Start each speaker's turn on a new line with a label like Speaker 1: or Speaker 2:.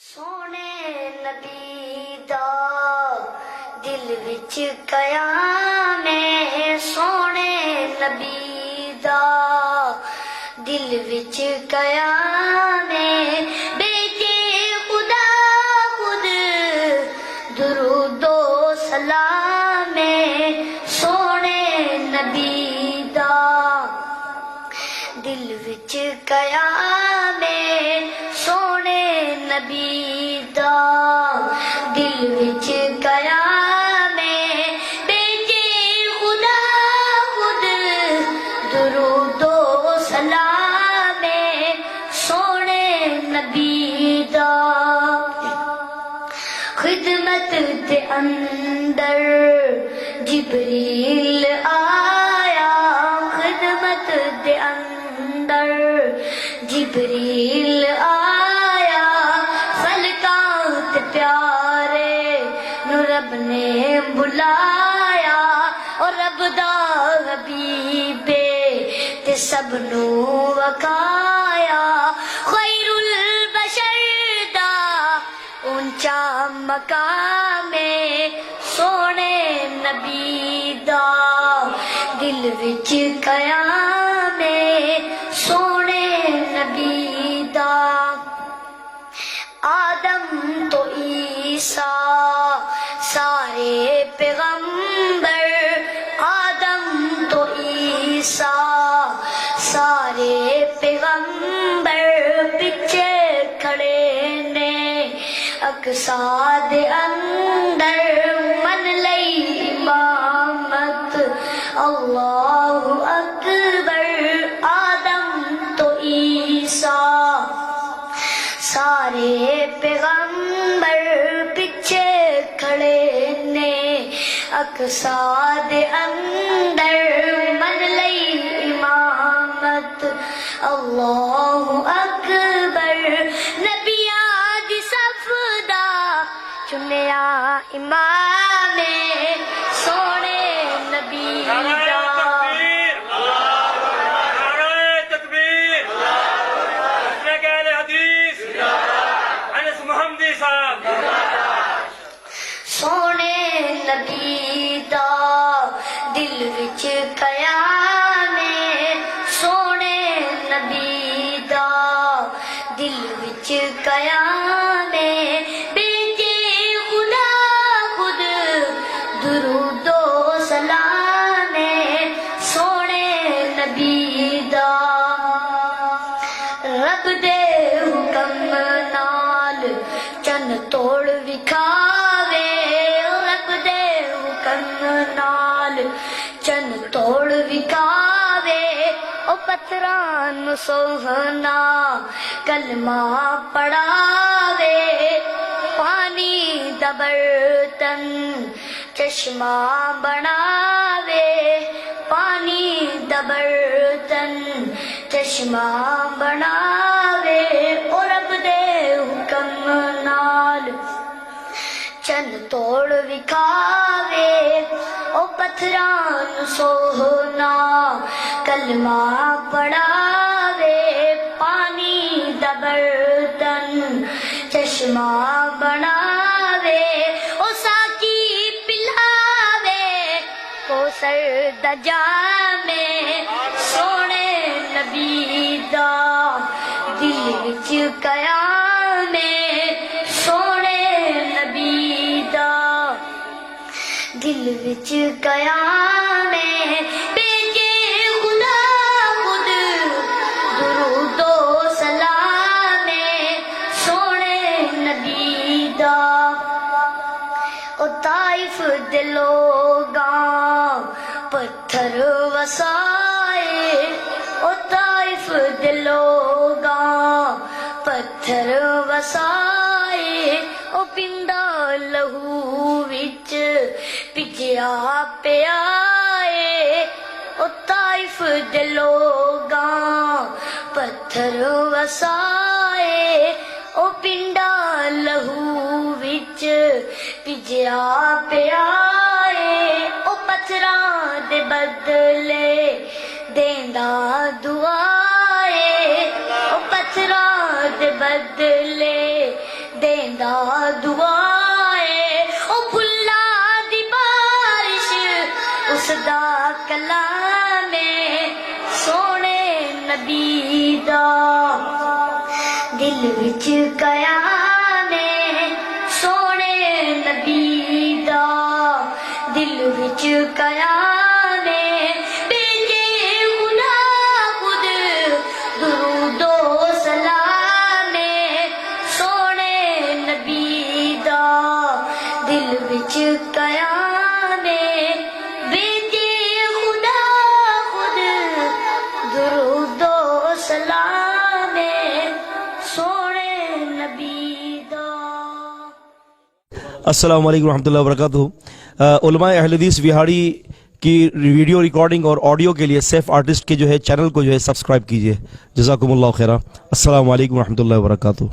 Speaker 1: سونے نبی دا دل وچ قیام ہے، سونے نبی دا دل وچ قیام ہے، بیٹے خدا خود درود و سلام ہے، سونے نبی دا دل وچ قیام ہے، سونے نبی دا دل وچ قیام ہے، بیٹے خدا خود درود و سلام ہے، سونے نبی دا خدمت دے اندر جبریل آیا، خدمت دے اندر جبریل آیا، فلکات پیارے نو رب نے بلایا، اور رب دا حبیبے تے سب نو وکایا، خیر البشر دا اونچا مقام ہے، سونے نبی دا دل وچ قیام ہے، سونے نبی دا آدم تو عیسیٰ سارے پیغمبر، آدم تو عیسیٰ سارے پیغمبر، پیچھے کھڑے نے اقصا دے اندر، من لئی امامت اللہ اکبر، آدم تو عیسیٰ سارے پیغمبر، پیچھے کھڑے نے اقصا دے اندر، من لئی امامت اللہ اکبر، نبیاں دی صف دا چنیا امام ہے، سونے نبی دا سونے نبی دا دل وچ قیام ہے، سونے نبی دا دل وچ قیام ہے، بیٹے خدا خود درود و سلام ہے، سونے نبی دا رب دے حکم نال چن توڑ وکھاوے، رب دے حکم نال چن توڑ وکھاوے، او پتھراں نو سوہنا کلمہ پڑھاوے، پانی دا برتن چشمہ بناوے، پانی دا برتن چشمہ بناوے، او رب دے حکم نال چن توڑ وکھاوے، او پتھراں نو سوہنا کلمہ پڑھاوے، پانی دا برتن چشمہ بناوے، او ساقی پلاوے کوثر دا جام ہے، سونے نبی دا دل وچ قیام ہے، سونے نبی دا دل وچ قیام ہے، بیٹے خدا خود درود و سلام ہے، سونے نبی دا او طائف دے لوگاں پتھر وسائے، او طائف دے لوگاں پتھر وسائے، او پندا لہو وچ پجیا پیا اے، او طائف دے لوگاں پتھر وسائے، او پنڈا لہو وچ پجیا پیا اے، او پتھراں دے بدلے دیندا دعا اے، او پتھراں دے بدلے دا دعائے او پھلا دی بارش اس دا کلام سونے نبی دا دل وچ قیام سونے نبی دا دل وچ قیام بیجے خدا خود درود و سلام سونے نبی دا دل وچ قیام بیجے خدا خود درود و سلام سونے نبی دا۔
Speaker 2: السلام علیکم ورحمۃ اللہ وبرکاتہ۔ علماء اہل حدیث وہاڑی کی ویڈیو ریکارڈنگ اور آڈیو کے لیے سیف آرٹسٹ کے جو ہے چینل کو جو ہے سبسکرائب کیجیے۔ جزاکم اللہ خیرہ۔ السلام علیکم ورحمۃ اللہ وبرکاتہ۔